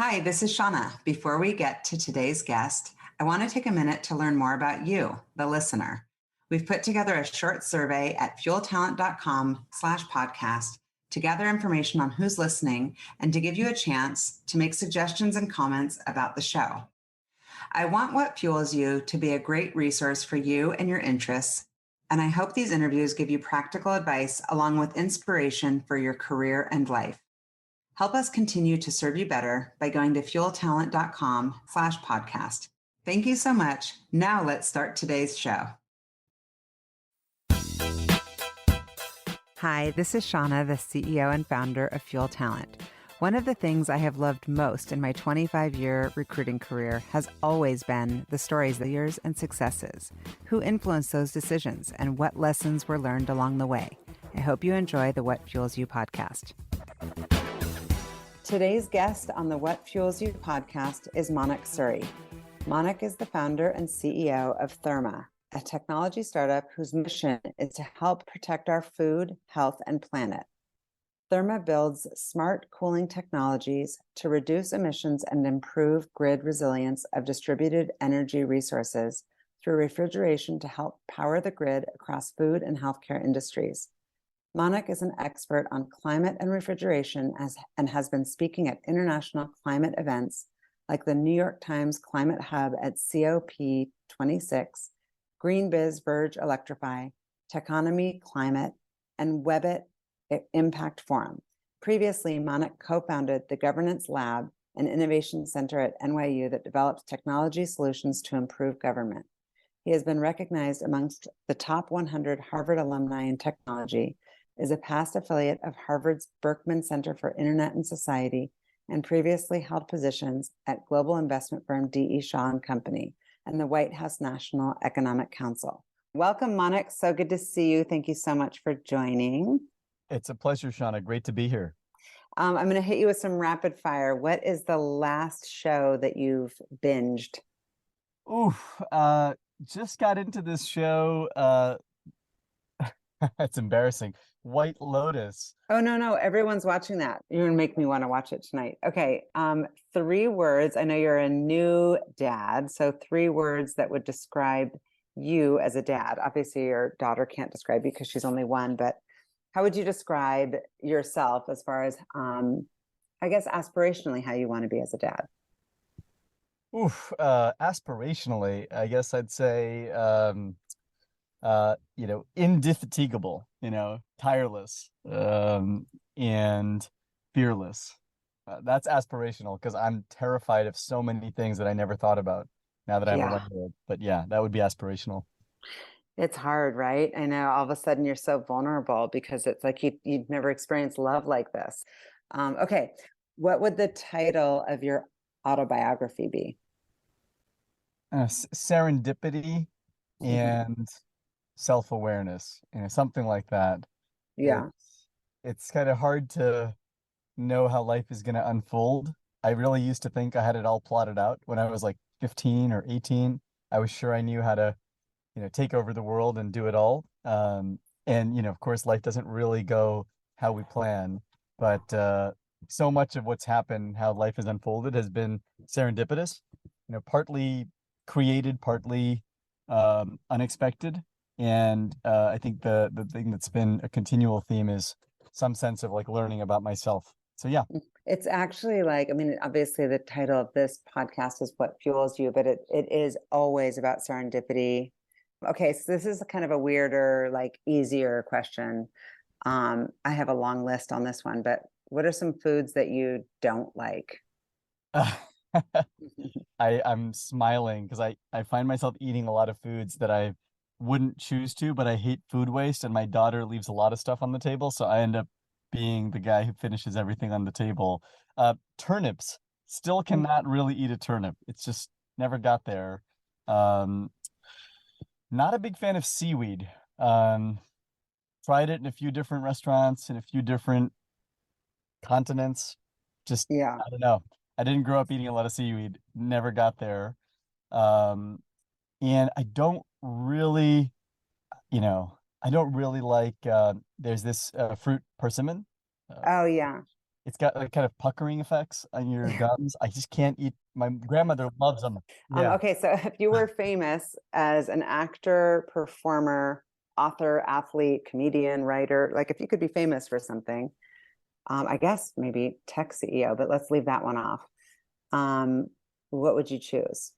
Hi, this is Shauna. Before we get to today's guest, I want to take a minute to learn more about you, the listener. We've put together a short survey at fueltalent.com/podcast to gather information on who's listening and to give you a chance to make suggestions and comments about the show. I want What Fuels You to be a great resource for you and your interests, and I hope these interviews give you practical advice along with inspiration for your career and life. Help us continue to serve you better by going to fueltalent.com/podcast. Thank you so much. Now let's start today's show. Hi, this is Shauna, the CEO and founder of Fuel Talent. One of the things I have loved most in my 25-year recruiting career has always been the stories, the years, and successes, who influenced those decisions, and what lessons were learned along the way. I hope you enjoy the What Fuels You podcast. Today's guest on the What Fuels You podcast is Manik Suri. Manik is the founder and CEO of Therma, a technology startup whose mission is to help protect our food, health, and planet. Therma builds smart cooling technologies to reduce emissions and improve grid resilience of distributed energy resources through refrigeration to help power the grid across food and healthcare industries. Manik is an expert on climate and refrigeration and has been speaking at international climate events like the New York Times Climate Hub at COP26, GreenBiz Verge Electrify, Techonomy Climate, and Webbit Impact Forum. Previously, Manik co-founded the Governance Lab, an innovation center at NYU that develops technology solutions to improve government. He has been recognized amongst the top 100 Harvard alumni in technology, is a past affiliate of Harvard's Berkman Center for Internet and Society, and previously held positions at global investment firm D.E. Shaw & Company and the White House National Economic Council. Welcome, Manik. So good to see you. Thank you so much for joining. It's a pleasure, Shauna. Great to be here. I'm going to hit you with some rapid fire. What is the last show that you've binged? Just got into this show. It's embarrassing. White Lotus. Oh, no. Everyone's watching that. You're going to make me want to watch it tonight. Okay. 3 words. I know you're a new dad. So 3 words that would describe you as a dad. Obviously, your daughter can't describe you because she's only 1, but how would you describe yourself as far as, I guess, aspirationally, how you want to be as a dad? Aspirationally, I guess I'd say, indefatigable, tireless, and fearless. That's aspirational because I'm terrified of so many things that I never thought about now that I'm a mother. But yeah, that would be aspirational. It's hard, right? I know all of a sudden you're so vulnerable because it's like you've never experienced love like this. Okay. What would the title of your autobiography be? Serendipity and self-awareness, something like that. Yeah. It's kind of hard to know how life is going to unfold. I really used to think I had it all plotted out when I was like 15 or 18. I was sure I knew how to take over the world and do it all. And of course, life doesn't really go how we plan, but so much of what's happened, how life has unfolded, has been serendipitous, partly created, partly unexpected. And I think the thing that's been a continual theme is some sense of like learning about myself. So yeah. It's actually obviously the title of this podcast is What Fuels You, but it is always about serendipity. Okay, so this is kind of a weirder, easier question. I have a long list on this one, but what are some foods that you don't like? I'm smiling because I find myself eating a lot of foods that I wouldn't choose to, but I hate food waste, and my daughter leaves a lot of stuff on the table, so I end up being the guy who finishes everything on the table. Turnips. Still cannot really eat a turnip. It's just never got there. Not a big fan of seaweed. Tried it in a few different restaurants in a few different continents. Just, yeah. I don't know. I didn't grow up eating a lot of seaweed. Never got there. And I don't really like, there's this fruit persimmon. Oh, yeah. it's got like kind of puckering effects on your gums. I just can't eat. My grandmother loves them. Yeah. Okay, so if you were famous as an actor, performer, author, athlete, comedian, writer, like if you could be famous for something, I guess maybe tech CEO, but let's leave that one off. Um, what would you choose?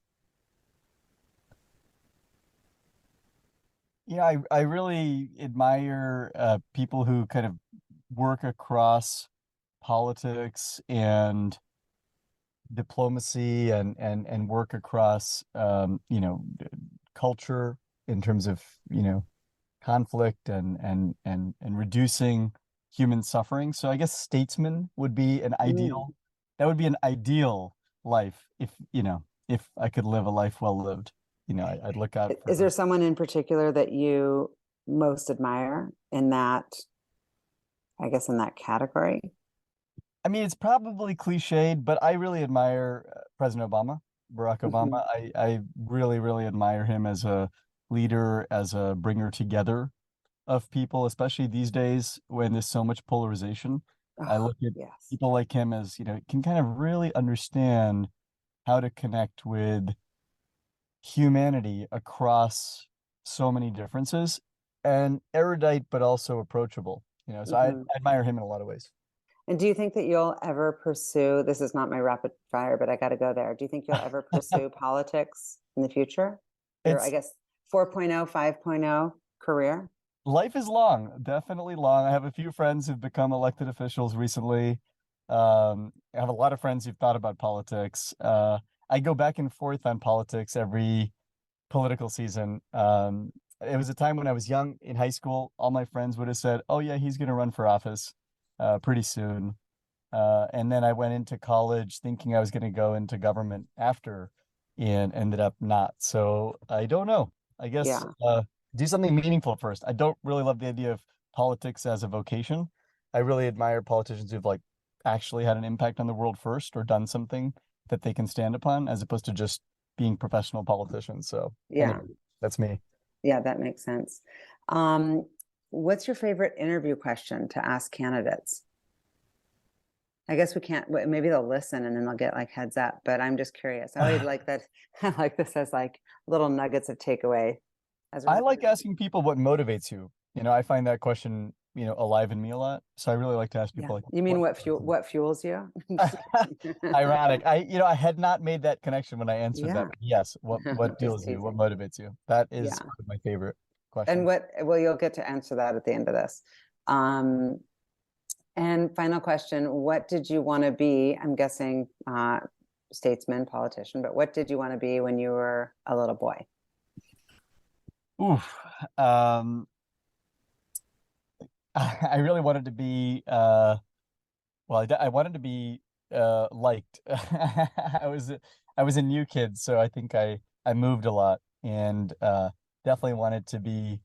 Yeah, I really admire people who kind of work across politics and diplomacy and work across culture in terms of conflict and reducing human suffering. So I guess statesman would be an Mm. ideal that would be an ideal life if I could live a life well lived. I'd look out Is there for. someone in particular that you most admire in that, I guess, in that category? I mean, it's probably cliched, but I really admire President Obama, Barack Hmm. Obama. I really, really admire him as a leader, as a bringer together of people, especially these days when there's so much polarization. I Oh, look at yes. people like him as, can kind of really understand how to connect with humanity across so many differences and erudite, but also approachable. So I Hmm. admire him in a lot of ways. And do you think that you'll ever pursue, this is not my rapid fire, but I got to go there. Do you think you'll ever pursue politics in the future? Your, I It's guess, 4.0, 5.0 career? Life is long, definitely long. I have a few friends who've become elected officials recently. I have a lot of friends who've thought about politics. I go back and forth on politics every political season. It was a time when I was young in high school. All my friends would have said, "Oh yeah, he's going to run for office pretty soon." And then I went into college thinking I was going to go into government after, and ended up not. So I don't know. I guess Yeah. do something meaningful first. I don't really love the idea of politics as a vocation. I really admire politicians who've like actually had an impact on the world first or done something that they can stand upon as opposed to just being professional politicians. So Yeah. anyway, that's me. Yeah, that makes sense. Um, what's your favorite interview question to ask candidates? I guess we can't, maybe they'll listen and then they'll get like heads up, but I'm just curious. I always like that. I like this as like little nuggets of takeaway as I we're, like asking people what motivates you. I find that question, alive in me a lot. So I really like to ask yeah. people like You mean what what fuels you? ironic. I had not made that connection when I answered that. Yeah. But yes, what Just fuels you? What teasing. motivates you? That is Yeah. one of my favorite And questions. what, well, you'll get to answer that at the end of this. Um, and final question, what did you want to be? I'm guessing statesman, politician, but what did you want to be when you were a little boy? Oof. I really wanted to be well, I wanted to be liked. I was a new kid, so I think I moved a lot and definitely wanted to be,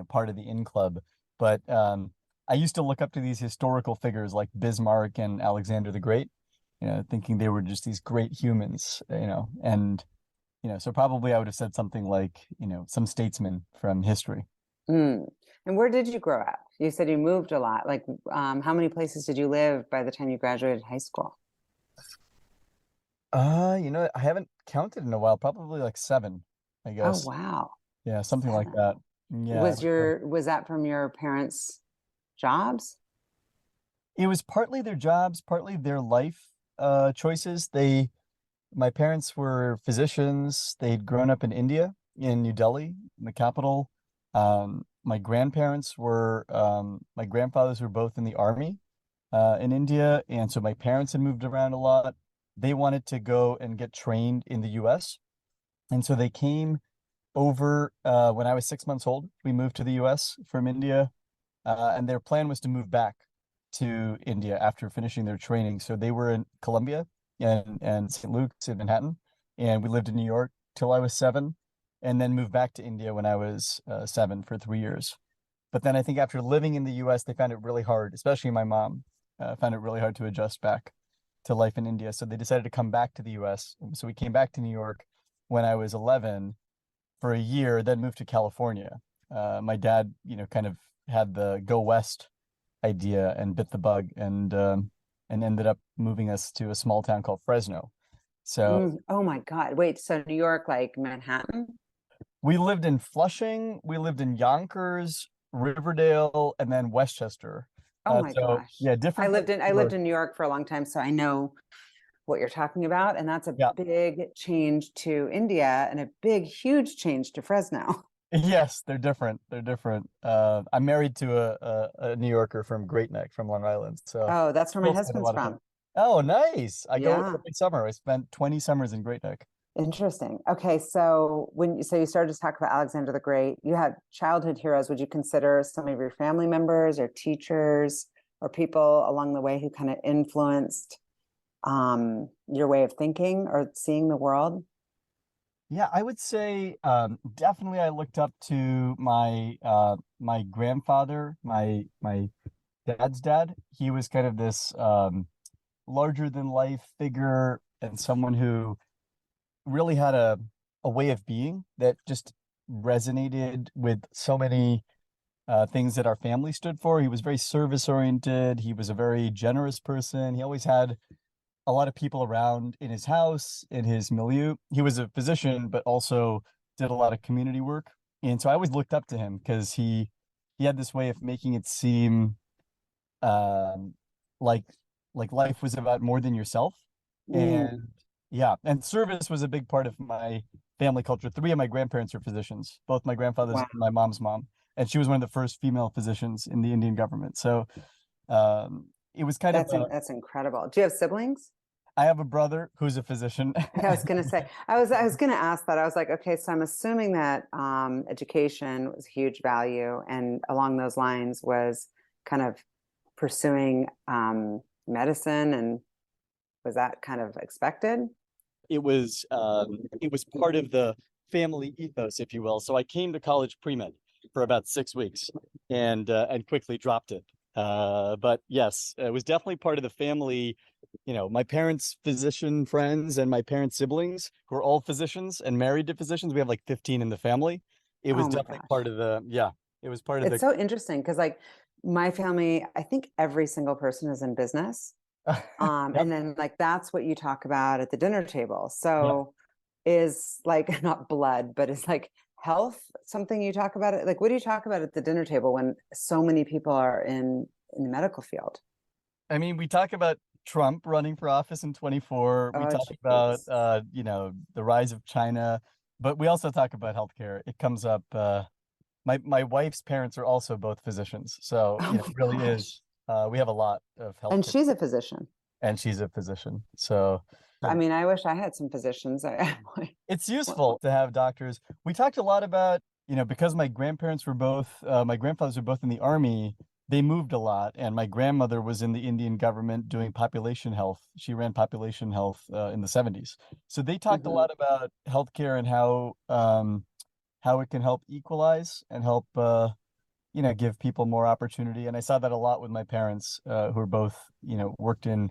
part of the in club. But I used to look up to these historical figures like Bismarck and Alexander the Great, thinking they were just these great humans, and so probably I would have said something like, some statesman from history. Mm. And where did you grow up? You said you moved a lot. Like, how many places did you live by the time you graduated high school? I haven't counted in a while, probably like seven, I Oh, guess. wow. Yeah, something like 7. that. Yeah, Was that from your parents' jobs? it was partly their jobs, partly their life choices. My parents were physicians. They'd grown up in India, in New Delhi, in the capital. My grandfathers were both in the army in India, and so my parents had moved around a lot. They wanted to go and get trained in the US, and so they came over when I was 6 months old. We moved to the US from India, and their plan was to move back to India after finishing their training. So they were in Columbia and St. Luke's in Manhattan, and we lived in New York till I was 7, and then moved back to India when I was 7 for 3 years. But then I think after living in the U.S., they found it really hard, especially my mom, found it really hard to adjust back to life in India. So they decided to come back to the U.S. So we came back to New York when I was 11 for a year, then moved to California. My dad, kind of had the go west idea and bit the bug and and ended up moving us to a small town called Fresno. So Oh my God. Wait, so New York, like Manhattan? we lived in Flushing, we lived in Yonkers, Riverdale, and then Westchester. Oh my So gosh. yeah, I different parts lived of in I New lived York. in New York for a long time, so I know what you're talking about. And that's a Yeah. big change to India and a big, huge change to Fresno. Yes, they're different. They're different. I'm married to a New Yorker from Great Neck, from Long Island, so Oh, that's where my still spend a husband's lot of time. from. Oh, nice. I go Yeah. every summer. I spent 20 summers in Great Neck. Interesting. Okay, so you started to talk about Alexander the Great, you had childhood heroes. Would you consider some of your family members or teachers or people along the way who kind of influenced your way of thinking or seeing the world? Yeah, I would say definitely I looked up to my grandfather, my dad's dad. He was kind of this larger than life figure and someone who really had a way of being that just resonated with so many things that our family stood for. He was very service oriented. He was a very generous person. He always had a lot of people around in his house, in his milieu. He was a physician, but also did a lot of community work. And so I always looked up to him because he had this way of making it seem um, like life was about more than yourself. Mm, And yeah, and service was a big part of my family culture. Three of my grandparents are physicians, both my grandfather's wow, and my mom's mom, and she was one of the first female physicians in the Indian government. So it was kind of that's incredible. Do you have siblings? I have a brother who's a physician. Yeah, I was gonna say, I was gonna ask that. I was like, okay, so I'm assuming that education was a huge value, and along those lines was kind of pursuing medicine, and was that kind of expected? It was part of the family ethos, if you will. So I came to college pre-med for about 6 weeks and quickly dropped it. But yes, it was definitely part of the family. You know, my parents' physician friends and my parents' siblings who are all physicians and married to physicians. We have like 15 in the family. It was Oh my definitely part gosh. of the, yeah, it was part of It's the, so interesting because like my family, I think every single person is in business. yep, And then like that's what you talk about at the dinner table. yep. So is like not blood, but is like health something you talk about it? Like what do you talk about at the dinner table when so many people are in the medical field? I mean, we talk about Trump running for office in 24. We Oh, talk about geez. the rise of China, but we also talk about healthcare. It comes up my wife's parents are also both physicians. So, Oh you know, my it really gosh. is we have a lot of And healthcare she's a physician. and she's a physician. So, I yeah, mean, I wish I had some physicians. it's useful to have doctors. We talked a lot about, because my grandfathers were both in the army, they moved a lot. And my grandmother was in the Indian government doing population health. She ran population health in the 70s. So they talked a Mhm. lot about healthcare and how it can help equalize and help, give people more opportunity. And I saw that a lot with my parents, who are both, worked in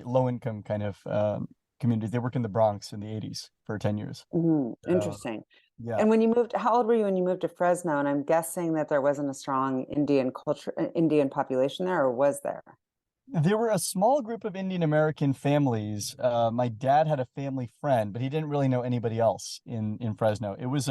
low income kind of communities. They worked in the Bronx in the 80s for 10 years. So, Interesting. yeah. And when you moved, how old were you when you moved to Fresno? And I'm guessing that there wasn't a strong Indian culture, Indian population there, or was there? There were a small group of Indian American families. My dad had a family friend, but he didn't really know anybody else in Fresno. It was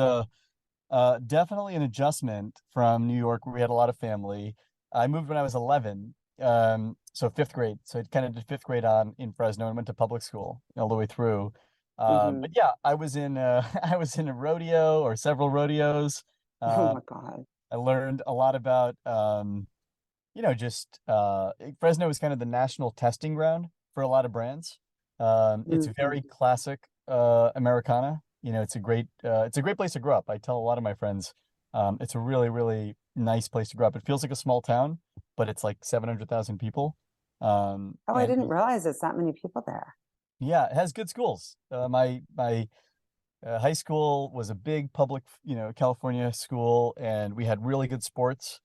definitely an adjustment from New York, where we had a lot of family. I moved when I was 11, so fifth grade. So I kind of did fifth grade on in Fresno and went to public school all the way through. But Hmm. yeah, I was in I was in a rodeo or several rodeos. Oh Uh, my God. I learned a lot about just Fresno is kind of the national testing ground for a lot of brands. It's Hmm. very classic Americana. It's a great place to grow up. I tell a lot of my friends, it's a really, really nice place to grow up. It feels like a small town, but it's like 700,000 people. Oh, I And didn't realize it's that many people there. yeah, it has good schools. My high school was a big public, California school, and we had really good sports.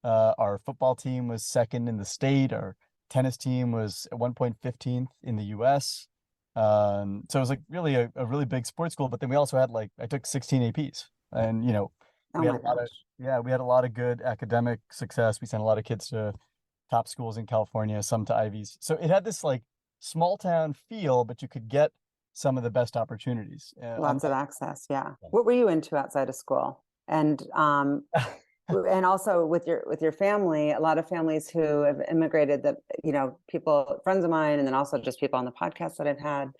Our football team was second in the state. Our tennis team was at one point 15th in the US. So it was like really a really big sports school. But then we also had I took 16 APs, and Oh we had my a lot of gosh. yeah, we had a lot of good academic success. We sent a lot of kids to top schools in California, some to Ivies. So it had this like small town feel, but you could get some of the best opportunities. Lots of access. Yeah. What were you into outside of school? And also with your family, a lot of families who have immigrated that, people, friends of mine, and then also just people on the podcast that I've had,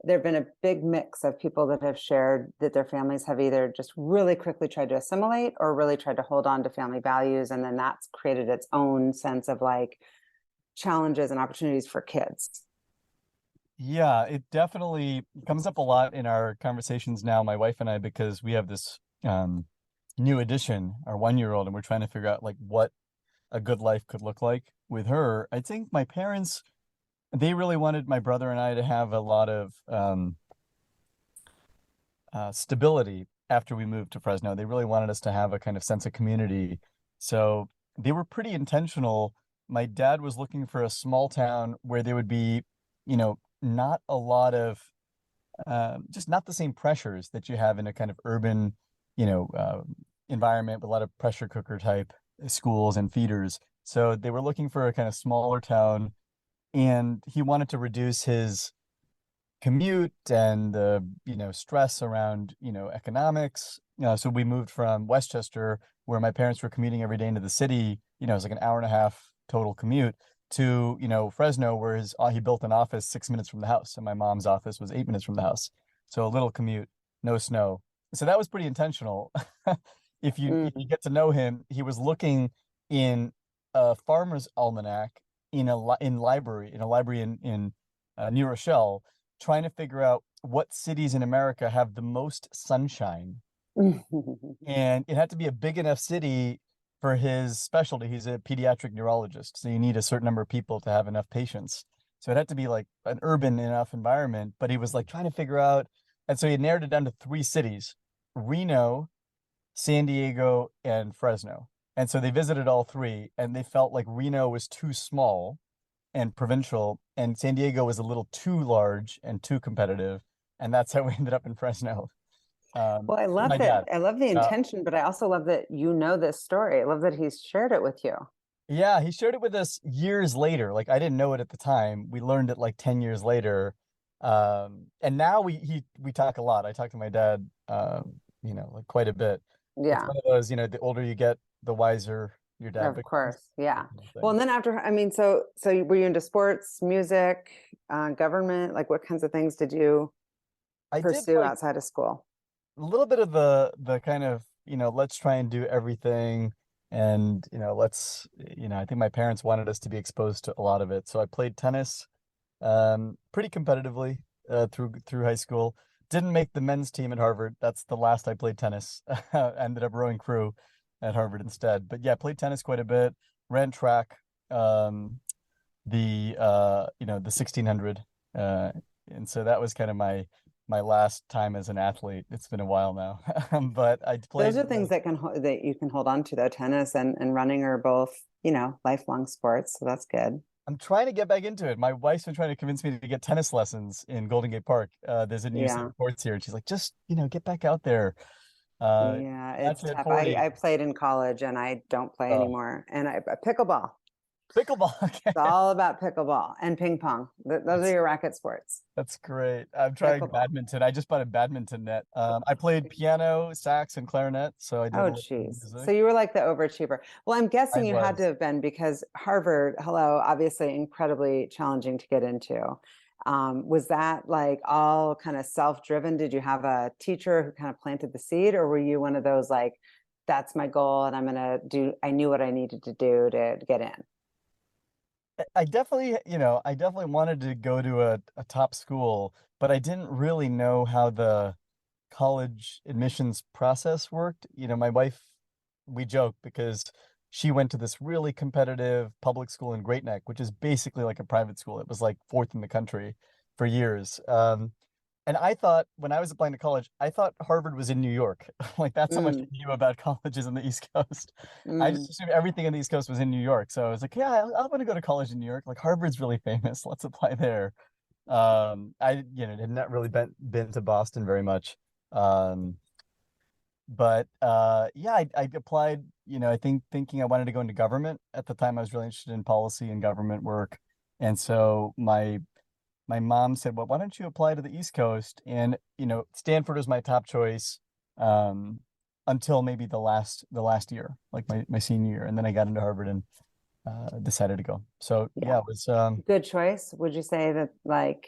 there've been a big mix of people that have shared that their families have either just really quickly tried to assimilate or really tried to hold on to family values. And then that's created its own sense of like challenges and opportunities for kids. Yeah, it definitely comes up a lot in our conversations now, my wife and I, because we have this new addition, our 1-year-old, and we're trying to figure out like what a good life could look like with her. I think my parents, they really wanted my brother and I to have a lot of stability after we moved to Fresno. They really wanted us to have a kind of sense of community. So they were pretty intentional. My dad was looking for a small town where there would be, not a lot of just not the same pressures that you have in a kind of urban, you know, uh, environment with a lot of pressure cooker type schools and feeders. So they were looking for a kind of smaller town, and he wanted to reduce his commute and the stress around economics. So we moved from Westchester, where my parents were commuting every day into the city. It was like an hour and a half total commute to Fresno, where he built an office 6 minutes from the house, and my mom's office was 8 minutes from the house. So a little commute, no snow. So that was pretty intentional. If you get to know him, he was looking in a farmer's almanac in a library in New Rochelle, trying to figure out what cities in America have the most sunshine. And it had to be a big enough city for his specialty. He's a pediatric neurologist, so you need a certain number of people to have enough patients. So it had to be like an urban enough environment, but he was like trying to figure out, and so he narrowed it down to 3 cities: Reno, San Diego, and Fresno. And so they visited all three, and they felt like Reno was too small and provincial, and San Diego was a little too large and too competitive, and that's how we ended up in Fresno. Well, I With love my that. dad. I love the Uh, intention, but I also love that you know this story. I love that he's shared it with you. yeah, he shared it with us years later. Like I didn't know it at the time. We learned it like 10 years later. And now we talk a lot. I talk to my dad, like quite a bit. It's Yeah, one of those, the older you get, the wiser your dad of becomes. course. Yeah. Kind of Well, thing. and then after, I mean, so were you into sports, music, government? Like what kinds of things did you I did pursue like outside of school? a little bit of the kind of, let's try and do everything. And, I think my parents wanted us to be exposed to a lot of it. So I played tennis pretty competitively through high school. Didn't make the men's team at Harvard. That's the last I played tennis. Ended up rowing crew at Harvard instead. But yeah, played tennis quite a bit. Ran track, um, the 1600, and so that was kind of my last time as an athlete. It's been a while now, but I Those played. are things that that you can hold on to though. Tennis and running are both, lifelong sports. So that's good. I'm trying to get back into it. My wife's been trying to convince me to get tennis lessons in Golden Gate Park. There's a new set Yeah. of courts here, and she's like, just get back out there. Uh, Yeah, it's Actually, at tough. 40, I played in college and I don't play oh, anymore. And I pickleball. pickleball. It's Okay, all about pickleball and ping pong. Those are that's your racket sports. that's great. I'm trying Pickleball. badminton. I just bought a badminton net. I played piano, sax, and clarinet, so I did a Oh, little bit of geez. So music. you were like the overachiever. Well, I'm I guessing you had to was. have been because Harvard, hello, obviously incredibly challenging to get into. Was that like all kind of self-driven? Did you have a teacher who kind of planted the seed, or were you one of those like, that's my goal and I knew what I needed to do to get in? I definitely wanted to go to a top school, but I didn't really know how the college admissions process worked. My wife, we joke because she went to this really competitive public school in Great Neck, which is basically like a private school. It was like fourth in the country for years. And I thought when I was applying to college, I thought Harvard was in New York. Like that's how much I Mm, knew about colleges on the East Coast. I just mm. assumed everything on the East Coast was in New York. So I was like, yeah, I want to go to college in New York. Like Harvard's really famous. Let's apply there. I had not really been to Boston very much. Um, But yeah, I applied, I think thinking I wanted to go into government. At the time I was really interested in policy and government work. And so my mom said, well, why don't you apply to the East Coast? And Stanford was my top choice um until maybe the last year, like my senior year. And then I got into Harvard and decided to go. So Yeah. yeah, it was Good choice. Would you say that like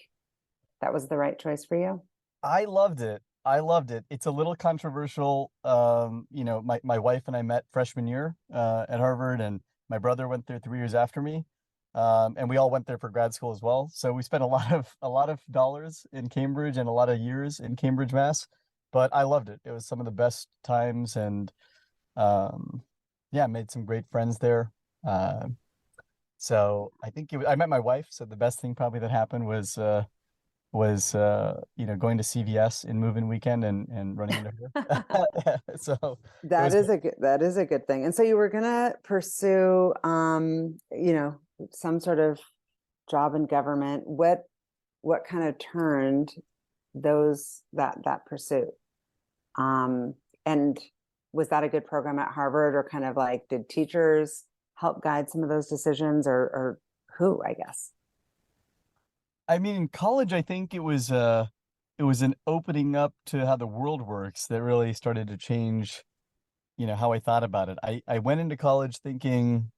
that was the right choice for you? I loved it. I loved it. It's a little controversial. My wife and I met freshman year at Harvard, and my brother went there 3 years after me. And we all went there for grad school as well. So we spent a lot of dollars in Cambridge and a lot of years in Cambridge, Mass. But I loved it. It was some of the best times, and um, yeah, made some great friends there. Uh, so I think I met my wife. So the best thing probably that happened was going to CVS in move-in weekend and running into her. So it was great. That is a good thing. And so you were gonna pursue some sort of job in government. What kind of turned that pursuit? And was that a good program at Harvard, or kind of like did teachers help guide some of those decisions, or who, I guess? I mean, in college, I think it was an opening up to how the world works that really started to change, how I thought about it. I went into college thinking,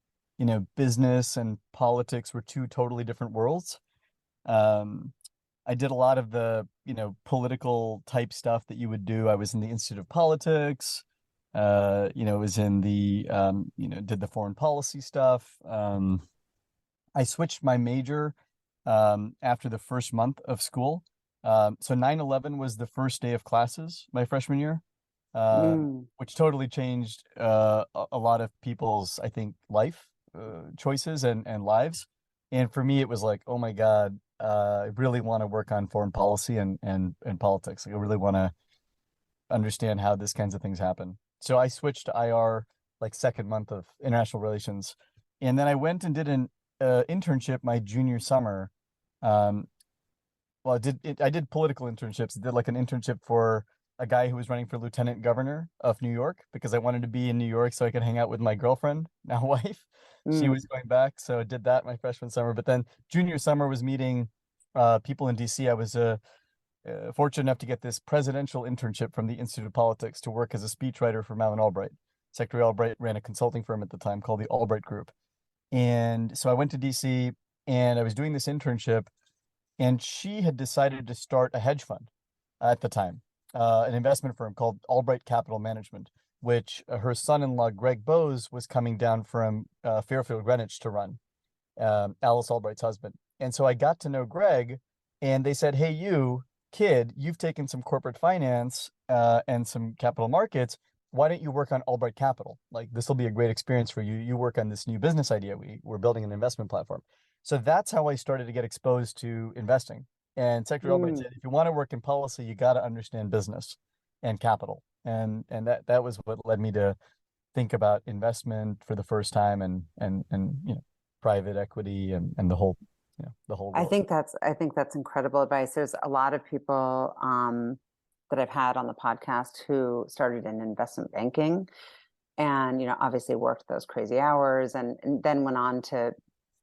business and politics were two totally different worlds. Um, I did a lot of the, political type stuff that you would do. I was in the Institute of Politics, was in did the foreign policy stuff. I switched my major after the first month of school. So 9/11 was the first day of classes my freshman year, Mm, which totally changed a lot of people's, I think, life choices and lives. And for me, it was like, oh my God, I really want to work on foreign policy and politics. Like, I really want to understand how these kinds of things happen. So I switched to IR like second month of international relations, and then I went and did an internship my junior summer. Um, well, I did political internships. I did like an internship for a guy who was running for lieutenant governor of New York because I wanted to be in New York so I could hang out with my girlfriend, now wife. She was mm, going back, so I did that my freshman summer. But then junior summer was meeting people in DC. I was fortunate enough to get this presidential internship from the Institute of Politics to work as a speechwriter for Madeleine Albright. Secretary Albright ran a consulting firm at the time called the Albright Group. And so I went to DC and I was doing this internship, and she had decided to start a hedge fund at the time, an investment firm called Albright Capital Management, which her son-in-law Greg Bose was coming down from Fairfield, Greenwich to run, Alice Albright's husband. And so I got to know Greg, and they said, "Hey, you kid, you've taken some corporate finance and some capital markets. Why don't you work on Albright Capital? Like, this will be a great experience for you. You work on this new business idea. We're building an investment platform." So that's how I started to get exposed to investing. And Secretary Albright mm. said, if you want to work in policy, you got to understand business and capital. And that was what led me to think about investment for the first time, and private equity and the whole world. I think that's incredible advice. There's a lot of people that I've had on the podcast who started in investment banking and obviously worked those crazy hours and then went on to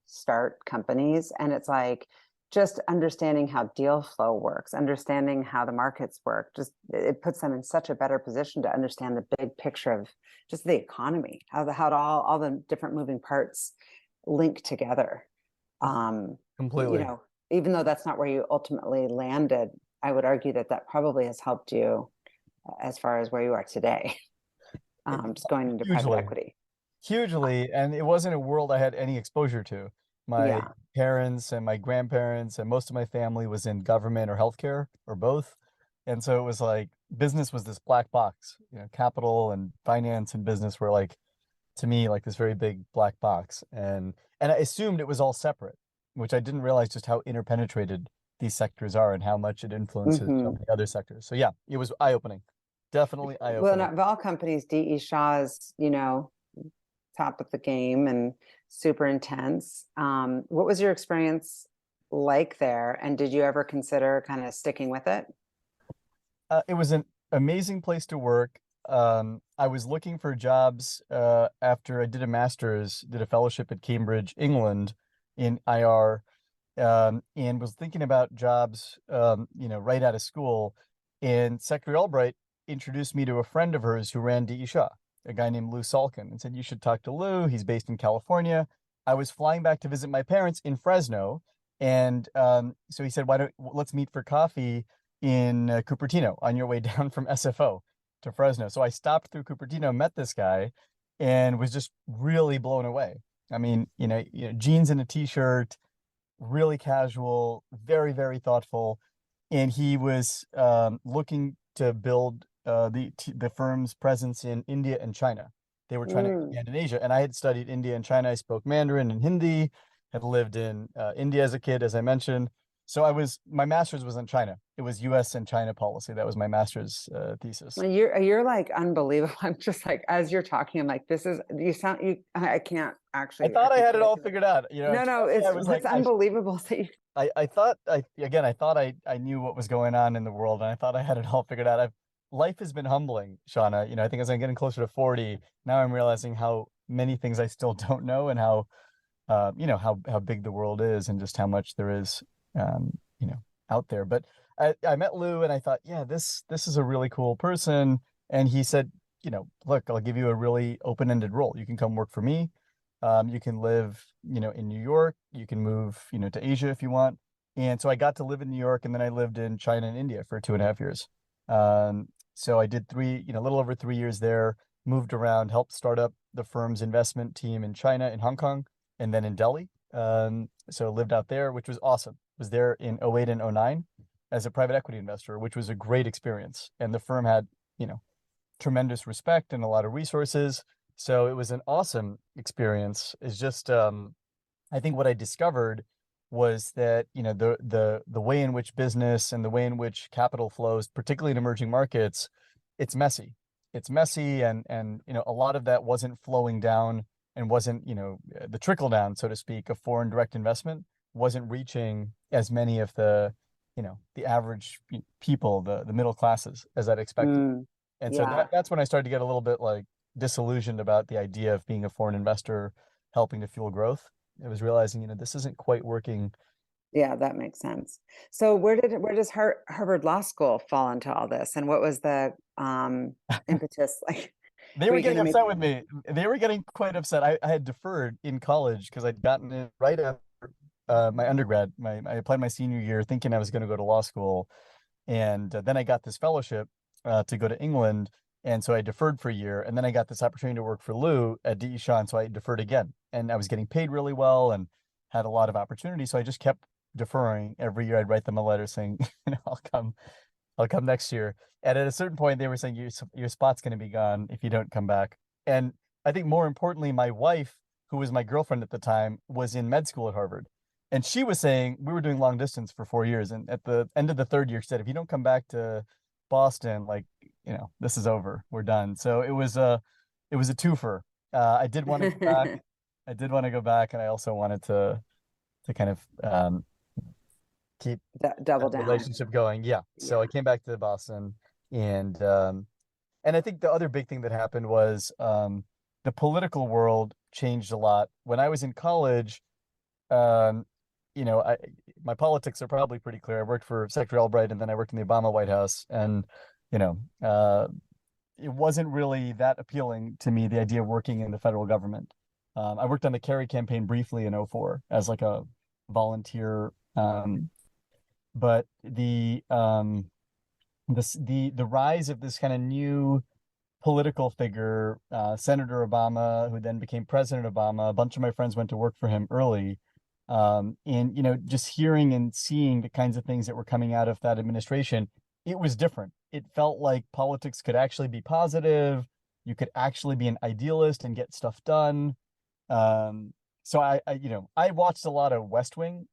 start companies. And it's like just understanding how deal flow works, understanding how the markets work, just it puts them in such a better position to understand the big picture of just the economy, how all the different moving parts link together. um you Completely. know Even though that's not where you ultimately landed, I would argue that that probably has helped you as far as where you are today. Just going into private Hugely. equity. Hugely, and it wasn't a world I had any exposure to. My Yeah. parents and my grandparents and most of my family was in government or healthcare or both. And so it was like business was this black box, capital and finance and business were like, to me, like this very big black box. And I assumed it was all separate, which I didn't realize just how interpenetrated these sectors are and how much it influences so Hmm. many other sectors. So yeah, it was eye-opening. Definitely Well, eye-opening. not of all companies, DE Shaw is, top of the game and super intense. What was your experience like there? And did you ever consider kind of sticking with it? It was an amazing place to work. I was looking for jobs after I did a master's, did a fellowship at Cambridge, England in IR, and was thinking about jobs, right out of school. And Secretary Albright introduced me to a friend of hers who ran DE Shaw, a guy named Lou Salkin, and said, "You should talk to Lou. He's based in California." I was flying back to visit my parents in Fresno. And so he said, let's meet for coffee in Cupertino on your way down from SFO to Fresno. So I stopped through Cupertino, met this guy, and was just really blown away. I mean, jeans and a t-shirt, really casual, very, very thoughtful. And he was looking to build the firm's presence in India and China. They were trying to expand in Asia. And I had studied India and China. I spoke Mandarin and Hindi, had lived in India as a kid, as I mentioned. So my master's was in China. It was US and China policy. That was my master's thesis. You're like unbelievable. I'm just like, as you're talking, I'm like, I can't I actually thought I had it articulate all to figured out. No, I was like, it's unbelievable that you. I thought I thought I knew what was going on in the world, and I thought I had it all figured out. Life has been humbling, Shauna. I think as I'm getting closer to 40, now I'm realizing how many things I still don't know, and how how big the world is, and just how much there is out there. But I met Lou, and I thought, yeah, this is a really cool person. And he said, look, I'll give you a really open-ended role. You can come work for me. You can live, in New York. You can move, to Asia if you want. And so I got to live in New York, and then I lived in China and India for 2.5 years. So I did a little over 3 years there, moved around, helped start up the firm's investment team in China, in Hong Kong, and then in Delhi. So lived out there, which was awesome. Was there in 08 and 09 as a private equity investor, which was a great experience. And the firm had, tremendous respect and a lot of resources. So it was an awesome experience. It's just, I think what I discovered was that, the way in which business and the way in which capital flows, particularly in emerging markets, it's messy. It's messy, and a lot of that wasn't flowing down, and wasn't, the trickle down, so to speak, of foreign direct investment wasn't reaching as many of the average people, the middle classes, as I'd expected. And so Yeah. that's when I started to get a little bit like disillusioned about the idea of being a foreign investor helping to fuel growth. I was realizing, this isn't quite working. Yeah, that makes sense. So where does Harvard Law School fall into all this? And what was the impetus like? They Were were you going getting to make? upset with me. They were getting quite upset. I had deferred in college because I'd gotten it right after my undergrad. I applied my senior year thinking I was going to go to law school. And then I got this fellowship to go to England. And so I deferred for a year. And then I got this opportunity to work for Lou at DE Shaw. And so I deferred again. And I was getting paid really well and had a lot of opportunity. So I just kept deferring. Every year I'd write them a letter saying, I'll come next year. And at a certain point, they were saying your spot's going to be gone if you don't come back. And I think more importantly, my wife, who was my girlfriend at the time, was in med school at Harvard. And she was saying, we were doing long distance for 4 years. And at the end of the third year, she said, if you don't come back to Boston, like, this is over. We're done. So it was a twofer. I did want to go back. I did want to go back. And I also wanted to kind of keep Double that down. relationship going. Yeah. So I Yeah. came back to Boston, and I think the other big thing that happened was the political world changed a lot. When I was in college, um, my politics are probably pretty clear. I worked for Secretary Albright, and then I worked in the Obama White House, and you know, uh, it wasn't really that appealing to me, the idea of working in the federal government. I worked on the Kerry campaign briefly in '04 as like a volunteer. But the rise of this kind of new political figure, Senator Obama, who then became President Obama, a bunch of my friends went to work for him early. And just hearing and seeing the kinds of things that were coming out of that administration, it was different. It felt like politics could actually be positive. You could actually be an idealist and get stuff done. Um, so I watched a lot of West Wing.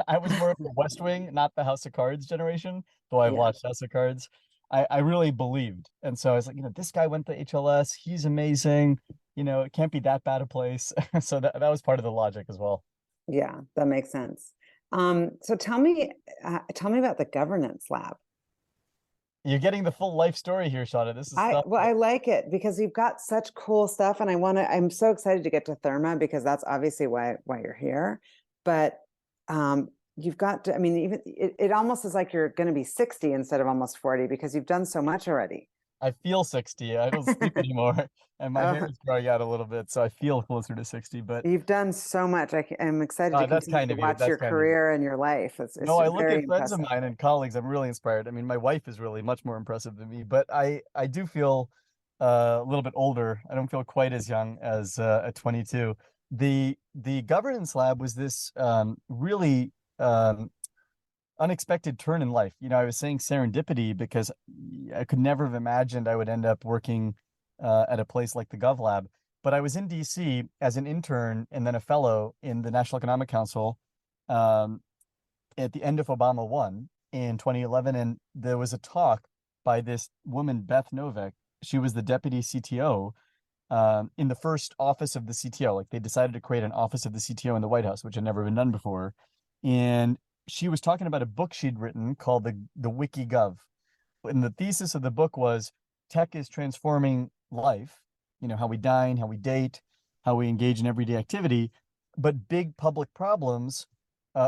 I was more of the West Wing, not the House of Cards generation, though I've Yeah. watched House of Cards. I really believed. And so I was like, this guy went to HLS. He's amazing. It can't be that bad a place. So that was part of the logic as well. Yeah, that makes sense. So tell me about the governance lab. You're getting the full life story here, Shauna. This is stuff I that like it because you've got such cool stuff, and I'm so excited to get to Therma because that's obviously why you're here. But you've got to, I mean, even it almost is like you're going to be 60 instead of almost 40 because you've done so much already. I feel 60. I don't sleep anymore, and my hair Oh, is growing out a little bit, so I feel closer to 60. But you've done so much. I'm excited to that's continue kind to of you. watch That's your kind of you. career and your life. No, It's I look very at friends of impressive. mine and colleagues. I'm really inspired. I mean, my wife is really much more impressive than me, but I do feel a little bit older. I don't feel quite as young as at 22. The governance lab was this really unexpected turn in life. I was saying serendipity because I could never have imagined I would end up working at a place like the Gov Lab. But I was in DC as an intern and then a fellow in the National Economic Council um, at the end of Obama 1 in 2011. And there was a talk by this woman, Beth Novick. She was the deputy CTO in the first office of the CTO. Like they decided to create an office of the CTO in the White House, which had never been done before. And she was talking about a book she'd written called the WikiGov. And the thesis of the book was tech is transforming life, how we dine, how we date, how we engage in everyday activity, but big public problems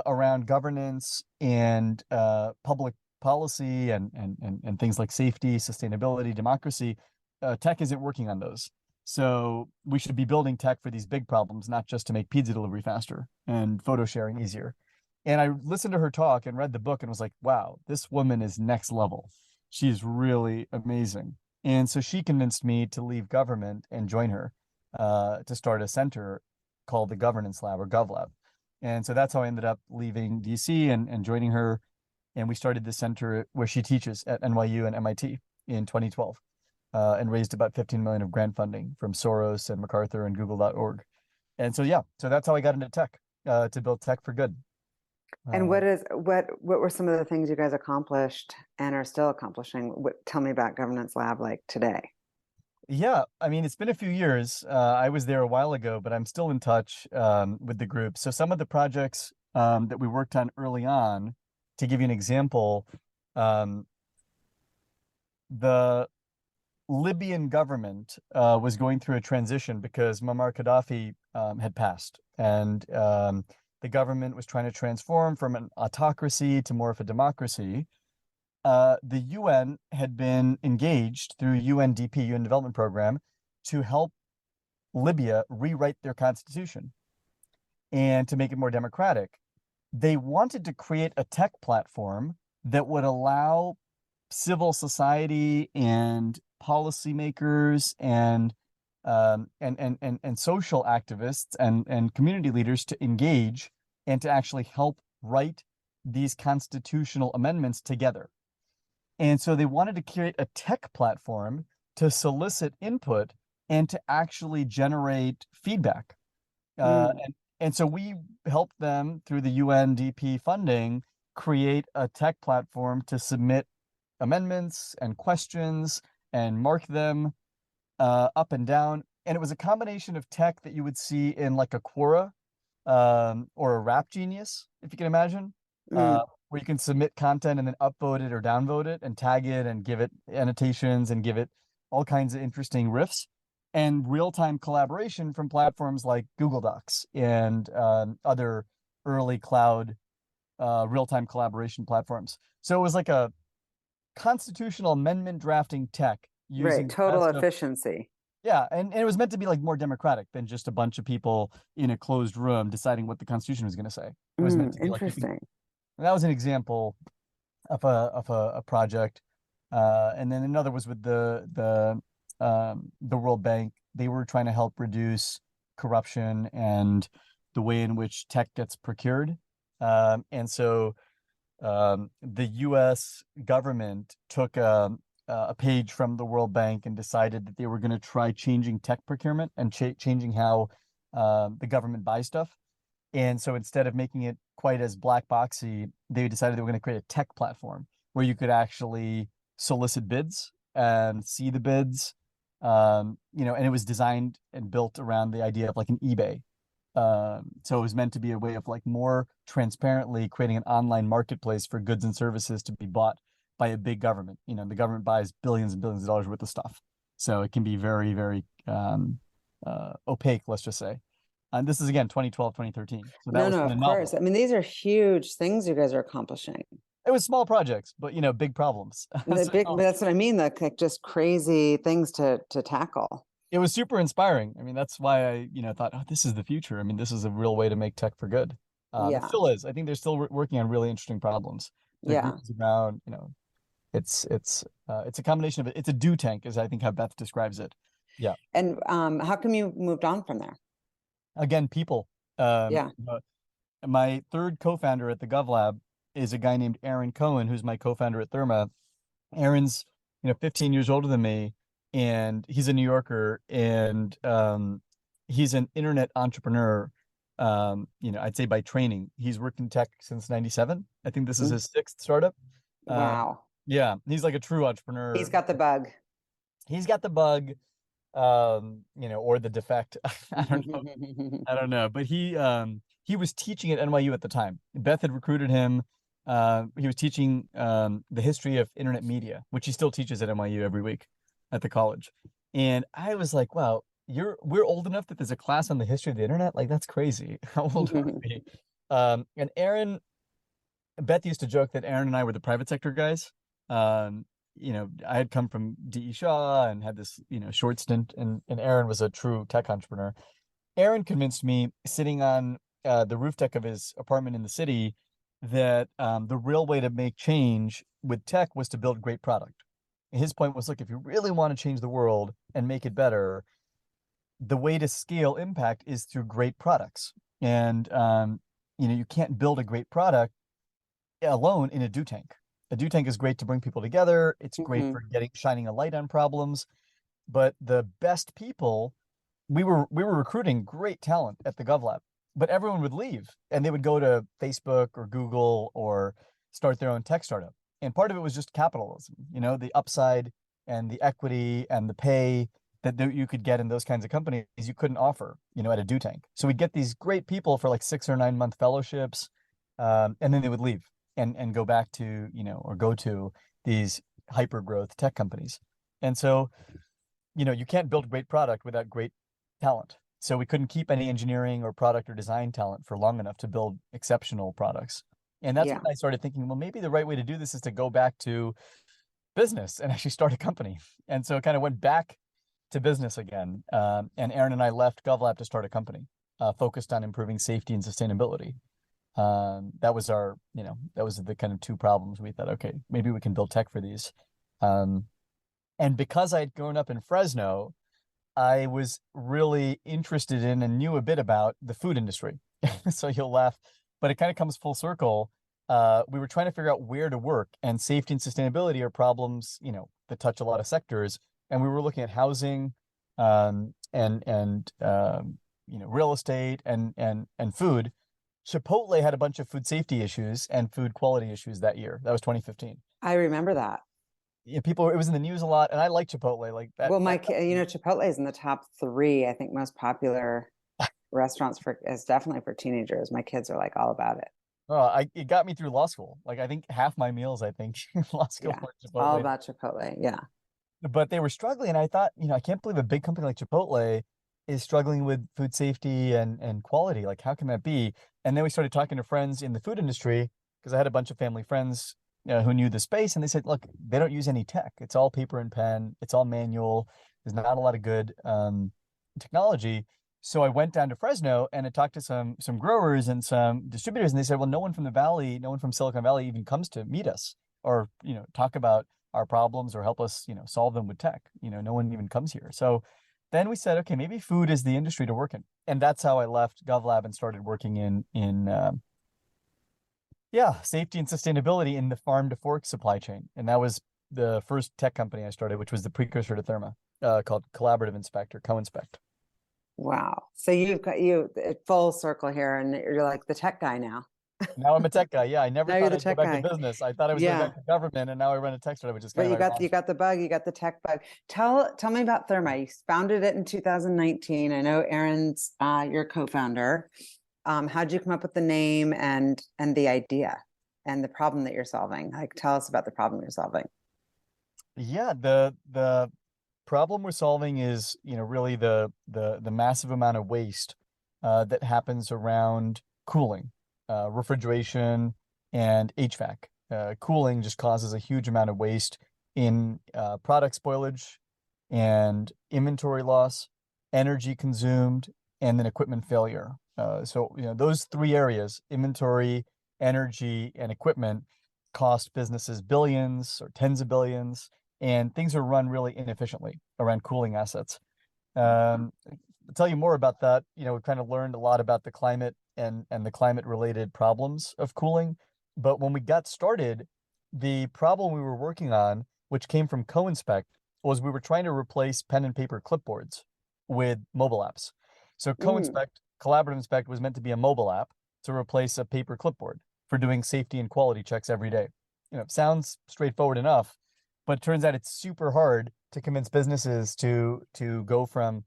around governance and public policy and things like safety, sustainability, democracy, tech isn't working on those. So we should be building tech for these big problems, not just to make pizza delivery faster and photo sharing easier. And I listened to her talk and read the book and was like, wow, this woman is next level. She's really amazing. And so she convinced me to leave government and join her to start a center called the Governance Lab or GovLab. And so that's how I ended up leaving DC and joining her. And we started the center where she teaches at NYU and MIT in 2012 and raised about 15 million of grant funding from Soros and MacArthur and Google.org. And so, yeah, so that's how I got into tech to build tech for good. And Uh, what were some of the things you guys accomplished and are still accomplishing? Tell me about Governance Lab like today. yeah, I mean, it's been a few years. I was there a while ago, but I'm still in touch with the group. So some of the projects that we worked on early on, to give you an example, um, the Libyan government was going through a transition because Muammar Gaddafi had passed, and the government was trying to transform from an autocracy to more of a democracy. The UN had been engaged through UNDP, UN Development Program, to help Libya rewrite their constitution and to make it more democratic. They wanted to create a tech platform that would allow civil society and policymakers and social activists and community leaders to engage and to actually help write these constitutional amendments together. And so they wanted to create a tech platform to solicit input and to actually generate feedback. Uh, Mm, and, and so we helped them through the UNDP funding create a tech platform to submit amendments and questions and mark them up and down. And it was a combination of tech that you would see in like a Quora or a Rap Genius, if you can imagine, mm, where you can submit content and then upvote it or downvote it and tag it and give it annotations and give it all kinds of interesting riffs and real-time collaboration from platforms like Google Docs and other early cloud real-time collaboration platforms. So it was like a constitutional amendment drafting tech right. using the Total best of, efficiency. yeah, and it was meant to be like more democratic than just a bunch of people in a closed room deciding what the Constitution was going to say. It was meant Mm, to be like you can. interesting. And that was an example of a project, and then another was with the World Bank. They were trying to help reduce corruption and the way in which tech gets procured, and so the U.S. government took a page from the World Bank and decided that they were going to try changing tech procurement and changing how the government buys stuff. And so instead of making it quite as black boxy, they decided they were going to create a tech platform where you could actually solicit bids and see the bids. And it was designed and built around the idea of like an eBay. So it was meant to be a way of like more transparently creating an online marketplace for goods and services to be bought by a big government. The government buys billions and billions of dollars worth of stuff. So it can be very, very opaque, let's just say. And this is again 2012, 2013. So that No, was no, kind of of course. novel. I mean, these are huge things you guys are accomplishing. It was small projects, but big problems. The big, So that's what I mean, like just crazy things to tackle. it was super inspiring. I mean, that's why I thought, oh, this is the future. I mean, this is a real way to make tech for good. It Yeah. still is. I think they're still working on really interesting problems. There are Yeah. groups around, it's a combination of it. It's a do tank, is I think how Beth describes it. Yeah. And how come you moved on from there? Again, people. Um, Yeah. uh, my third co-founder at the GovLab is a guy named Aaron Cohen, who's my co-founder at Therma. Aaron's 15 years older than me, and he's a New Yorker, and he's an internet entrepreneur. I'd say by training. He's worked in tech since '97. I think this is Mm. his sixth startup. Uh, Wow. yeah, he's like a true He's entrepreneur. got the bug. He's got the bug, or the defect. I don't know. I don't know, but he was teaching at NYU at the time. Beth had recruited him. He was teaching the history of internet media, which he still teaches at NYU every week at the college. And I was like, wow, we're old enough that there's a class on the history of the internet? Like that's crazy. How old are we? And Beth used to joke that Aaron and I were the private sector guys. I had come from D.E. Shaw and had this, short stint, and Aaron was a true tech entrepreneur. Aaron convinced me sitting on the roof deck of his apartment in the city that the real way to make change with tech was to build great product. And his point was, look, if you really want to change the world and make it better, the way to scale impact is through great products. And you can't build a great product alone in a do tank. A do tank is great to bring people together. It's great Mhm. for shining a light on problems. But the best people, we were recruiting great talent at the GovLab, but everyone would leave and they would go to Facebook or Google or start their own tech startup. And part of it was just capitalism, the upside and the equity and the pay that you could get in those kinds of companies you couldn't offer, at a do tank. So we'd get these great people for like 6 or 9 month fellowships, and then they would leave and go back to, or go to these hyper growth tech companies. And so, you can't build great product without great talent. So we couldn't keep any engineering or product or design talent for long enough to build exceptional products. And that's Yeah. when I started thinking, well, maybe the right way to do this is to go back to business and actually start a company. And so it kind of went back to business again. And Aaron and I left GovLab to start a company focused on improving safety and sustainability. That was that was the kind of two problems we thought, okay, maybe we can build tech for these. And because I had grown up in Fresno, I was really interested in and knew a bit about the food industry. So you'll laugh, but it kind of comes full circle. We were trying to figure out where to work, and safety and sustainability are problems, that touch a lot of sectors. And we were looking at housing, and real estate and food. Chipotle had a bunch of food safety issues and food quality issues that year. That was 2015. I remember that. Yeah, it was in the news a lot, and I like Chipotle like that. Well, Chipotle is in the top three, I think, most popular restaurants is definitely for teenagers. My kids are like all about it. It got me through law school. Like I think half my meals, I think, in law school Yeah. were It's all Chipotle. about Chipotle. Yeah. But they were struggling, and I thought, I can't believe a big company like Chipotle is struggling with food safety and quality. Like, how can that be? And then we started talking to friends in the food industry because I had a bunch of family friends who knew the space, and they said, look, they don't use any tech. It's all paper and pen. It's all manual. There's not a lot of good technology. So I went down to Fresno and I talked to some growers and some distributors, and they said, well, no one from the Valley, no one from Silicon Valley even comes to meet us or talk about our problems or help us solve them with tech. No one even comes here. So then we said, okay, maybe food is the industry to work in, and that's how I left GovLab and started working in safety and sustainability in the farm to fork supply chain. And that was the first tech company I started, which was the precursor to Therma, called Collaborative Inspector, Co-Inspect. Wow. So you've got full circle here, and you're like the tech guy now. Now I'm a tech guy. Yeah, I never Now you're thought the I'd go tech back to guy. business. I thought I was going Yeah. back to government, and now I run a tech startup, which is But kind of you got the bug, you got the tech bug. Tell me about Therma. You founded it in 2019. I know Aaron's your co-founder. How'd you come up with the name and the idea? and the problem that you're solving? Like, tell us about the problem you're solving. Yeah, the problem we're solving is, really the massive amount of waste that happens around cooling, refrigeration, and HVAC. Cooling just causes a huge amount of waste in product spoilage and inventory loss, energy consumed, and then equipment failure. So, those three areas, inventory, energy, and equipment, cost businesses billions or tens of billions, and things are run really inefficiently around cooling assets. I'll tell you more about that. We've kind of learned a lot about the climate and the climate related problems of cooling. But when we got started, the problem we were working on, which came from Co-Inspect, was we were trying to replace pen and paper clipboards with mobile apps. So Mm. Co-Inspect, Collaborative Inspect was meant to be a mobile app to replace a paper clipboard for doing safety and quality checks every day. It sounds straightforward enough, but it turns out it's super hard to convince businesses to go from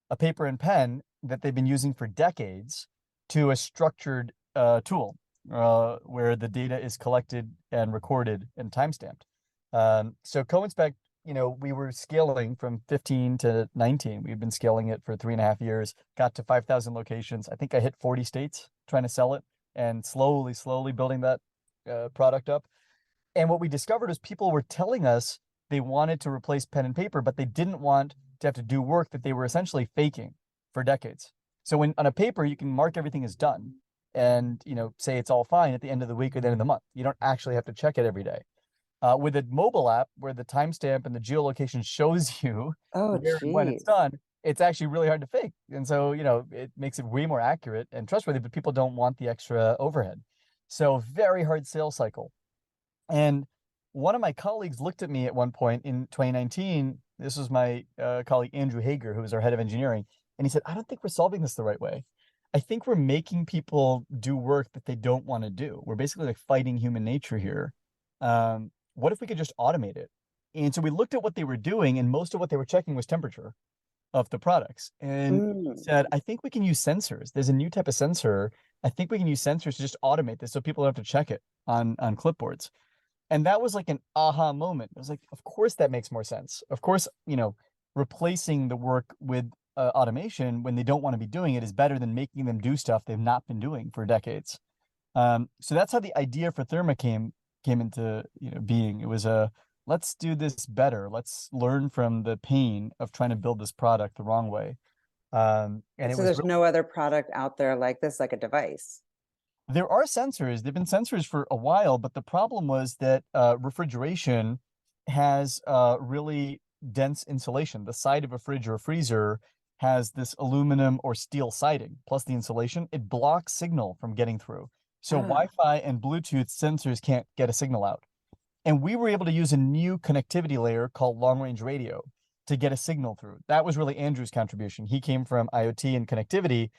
a paper and pen that they've been using for decades to a structured tool where the data is collected and recorded and timestamped. So Co-Inspect, we were scaling from 15 to 19. We've been scaling it for 3.5 years, got to 5,000 locations. I think I hit 40 states trying to sell it and slowly building that product up. And what we discovered is people were telling us they wanted to replace pen and paper, but they didn't want to have to do work that they were essentially faking for decades. So when on a paper, you can mark everything as done and, say it's all fine at the end of the week or the end of the month. You don't actually have to check it every day. With a mobile app where the timestamp and the geolocation shows you Oh, where and when it's geez. done, it's actually really hard to fake. And so, it makes it way more accurate and trustworthy, but people don't want the extra overhead. So very hard sales cycle. And one of my colleagues looked at me at one point in 2019. This was my colleague, Andrew Hager, who was our head of engineering. And he said, I don't think we're solving this the right way. I think we're making people do work that they don't want to do. We're basically like fighting human nature here. What if we could just automate it? And so we looked at what they were doing, and most of what they were checking was temperature of the products. And he Mm. said, I think we can use sensors. There's a new type of sensor. I think we can use sensors to just automate this so people don't have to check it on clipboards. And that was like an aha moment. I was like, of course that makes more sense. Of course, replacing the work with automation when they don't want to be doing it is better than making them do stuff they've not been doing for decades. So that's how the idea for Therma came into being. It was a let's do this better. Let's learn from the pain of trying to build this product the wrong way. And it So was there's really no other product out there like this, like a device. There are sensors. There've been sensors for a while, but the problem was that refrigeration has really dense insulation. The side of a fridge or a freezer has this aluminum or steel siding, plus the insulation. It blocks signal from getting through. So Ah. Wi-Fi and Bluetooth sensors can't get a signal out. And we were able to use a new connectivity layer called long range radio to get a signal through. That was really Andrew's contribution. He came from IoT and connectivity,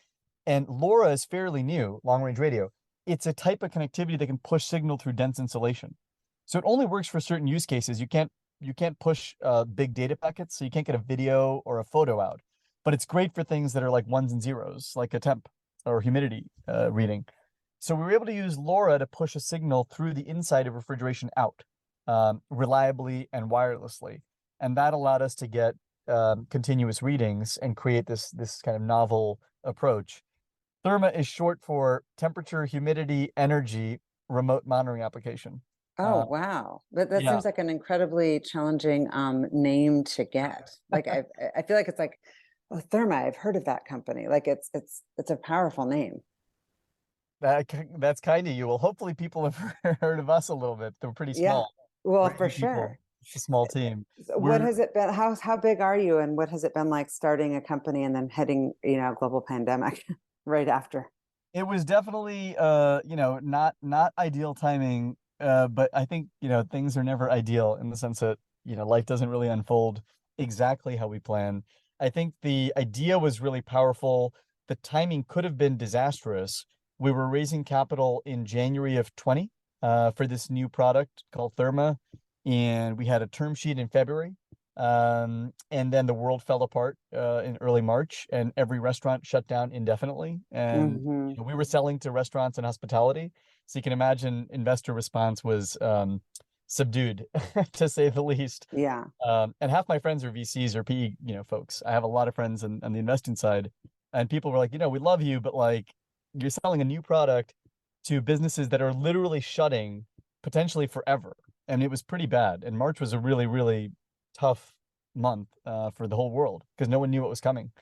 and LoRa is fairly new, long range radio. It's a type of connectivity that can push signal through dense insulation. So it only works for certain use cases. You can't push big data packets, so you can't get a video or a photo out. But it's great for things that are like ones and zeros, like a temp or humidity reading. So we were able to use LoRa to push a signal through the inside of refrigeration out reliably and wirelessly. And that allowed us to get continuous readings and create this kind of novel approach. Therma is short for temperature, humidity, energy, remote monitoring application. Oh, Uh, wow. That yeah, seems like an incredibly challenging name to get. Like I feel like it's like, oh, Therma, I've heard of that company. Like it's a powerful name. that's kind of you. Well, hopefully people have heard of us a little bit. They're pretty Yeah. small. Well, We're for 8 people. sure. It's a small team. So what We're has it been? How big are you, and what has it been like starting a company and then heading, global pandemic right after? It was definitely not ideal timing, but I think, things are never ideal in the sense that, life doesn't really unfold exactly how we plan. I think the idea was really powerful. The timing could have been disastrous. We were raising capital in January of 20 for this new product called Therma, and we had a term sheet in February. And then the world fell apart in early March, and every restaurant shut down indefinitely. And Hmm. we were selling to restaurants and hospitality. So you can imagine investor response was subdued, to say the least. Yeah. And half my friends are VCs or PE, folks. I have a lot of friends on the investing side, and people were like, we love you, but like you're selling a new product to businesses that are literally shutting potentially forever. And it was pretty bad. And March was a really, really tough month for the whole world because no one knew what was coming.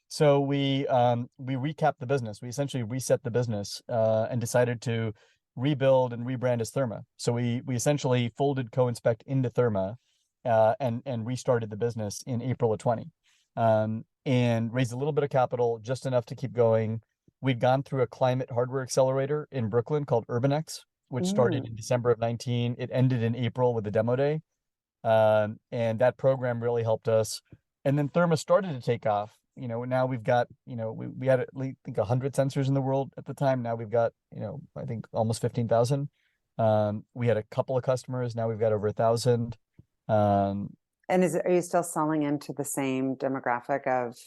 So we recapped the business. We essentially reset the business and decided to rebuild and rebrand as Therma. So we essentially folded Co-Inspect into Therma and restarted the business in April of 20 and raised a little bit of capital, just enough to keep going. We'd gone through a climate hardware accelerator in Brooklyn called UrbanX, which started Mm. in December of 19. It ended in April with the demo day. And that program really helped us. And then Therma started to take off. Now we've got, we had at least, I think, 100 sensors in the world at the time. Now we've got, I think almost 15,000. We had a couple of customers. Now we've got over 1,000. And are you still selling into the same demographic of,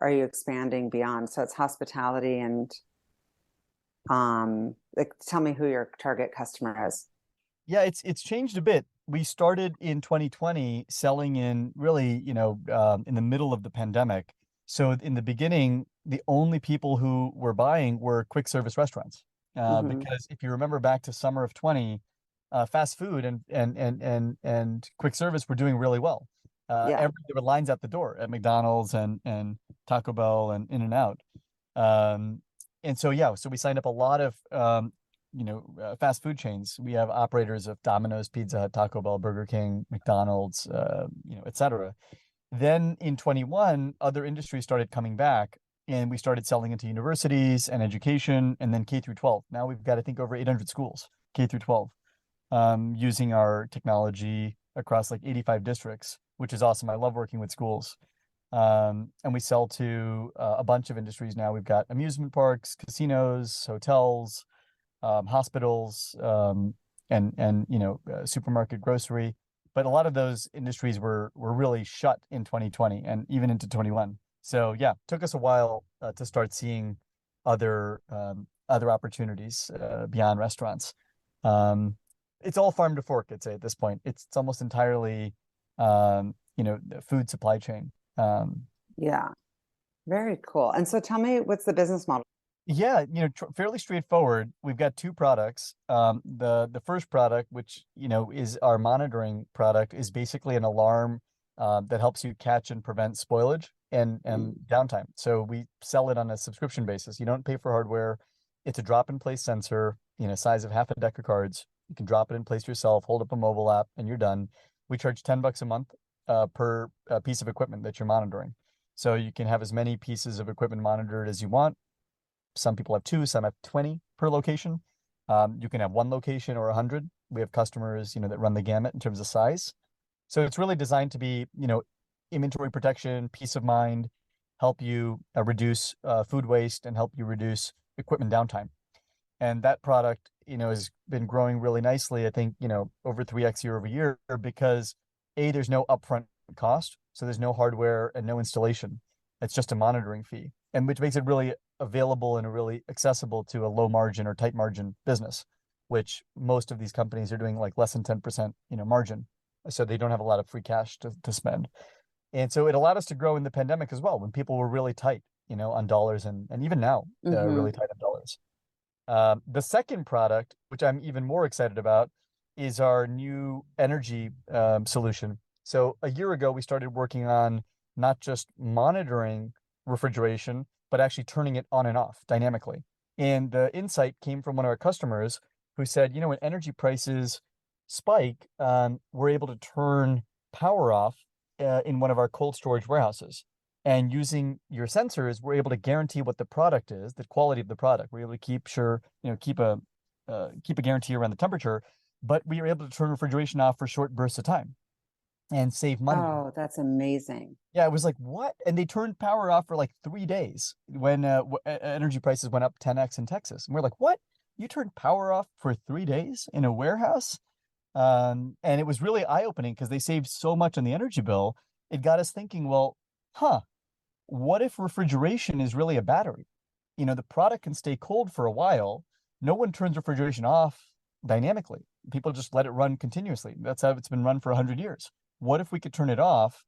are you expanding beyond? So it's hospitality and like tell me who your target customer is. Yeah, it's changed a bit. We started in 2020 selling in really, in the middle of the pandemic. So in the beginning, the only people who were buying were quick service restaurants. Hmm. Because if you remember back to summer of 20, fast food and quick service were doing really well. Yeah. There were lines at the door at McDonald's and Taco Bell and In-N-Out. Um, and so yeah, so we signed up a lot of fast food chains. We have operators of Domino's, Pizza Hut, Taco Bell, Burger King, McDonald's, et cetera. Then in 21, other industries started coming back and we started selling into universities and education and then K through 12. Now we've got, I think, over 800 schools, K through 12, using our technology across like 85 districts, which is awesome. I love working with schools. And we sell to a bunch of industries now. We've got amusement parks, casinos, hotels, hospitals, and supermarket, grocery. But a lot of those industries were really shut in 2020 and even into 21. So yeah, took us a while to start seeing other opportunities beyond restaurants. It's all farm to fork, I'd say at this point. It's almost entirely the food supply chain. Yeah. Very cool. And so tell me, what's the business model? Yeah, fairly straightforward. We've got two products. The first product, which is our monitoring product, is basically an alarm that helps you catch and prevent spoilage and downtime. So we sell it on a subscription basis. You don't pay for hardware. It's a drop-in-place sensor, size of half a deck of cards. You can drop it in place yourself, hold up a mobile app, and you're done. We charge $10 a month per piece of equipment that you're monitoring. So you can have as many pieces of equipment monitored as you want. Some people have two, some have 20 per location. You can have one location or 100. We have customers, that run the gamut in terms of size. So it's really designed to be, inventory protection, peace of mind, help you reduce food waste and help you reduce equipment downtime. And that product, has been growing really nicely. I think, over 3x year over year because there's no upfront cost. So there's no hardware and no installation. It's just a monitoring fee, and which makes it really available and really accessible to a low margin or tight margin business, which most of these companies are doing like less than 10%, margin. So they don't have a lot of free cash to spend. And so it allowed us to grow in the pandemic as well when people were really tight, on dollars and even now, Hmm. really tight on dollars. The second product, which I'm even more excited about, is our new energy solution. So a year ago, we started working on not just monitoring refrigeration, but actually turning it on and off dynamically. And the insight came from one of our customers who said, when energy prices spike, we're able to turn power off in one of our cold storage warehouses. And using your sensors, we're able to guarantee what the product is, the quality of the product. We're able to keep a guarantee around the temperature, but we are able to turn refrigeration off for short bursts of time and save money. Oh, that's amazing. Yeah, it was like, what? And they turned power off for like 3 days when energy prices went up 10x in Texas. And we're like, what? You turned power off for 3 days in a warehouse? And it was really eye-opening because they saved so much on the energy bill. It got us thinking, well, what if refrigeration is really a battery? The product can stay cold for a while, no one turns refrigeration off dynamically. People just let it run continuously. That's how it's been run for 100 years. What if we could turn it off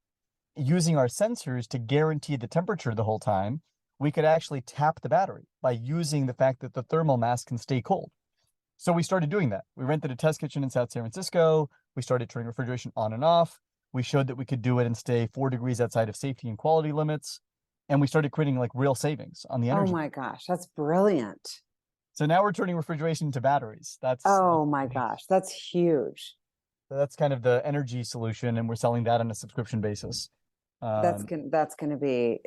using our sensors to guarantee the temperature the whole time? We could actually tap the battery by using the fact that the thermal mass can stay cold. So we started doing that. We rented a test kitchen in South San Francisco. We started turning refrigeration on and off. We showed that we could do it and stay 4 degrees outside of safety and quality limits. And we started creating like real savings on the Oh energy. my gosh, that's brilliant. So now we're turning refrigeration into batteries. Oh my gosh, that's huge. That's kind of the energy solution, and we're selling that on a subscription basis. That's Um, gonna be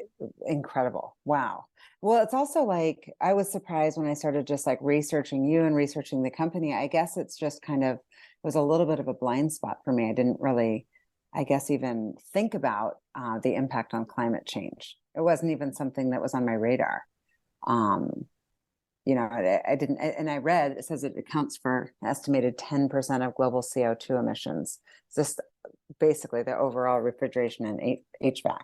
incredible. Wow. Well, it's also like I was surprised when I started just like researching you and researching the company. I guess it's just kind of it was a little bit of a blind spot for me. I didn't really, I guess, even think about the impact on climate change. It wasn't even something that was on my radar. Um, I didn't, and I read it says it accounts for an estimated 10% of global CO2 emissions. It's just basically the overall refrigeration and HVAC.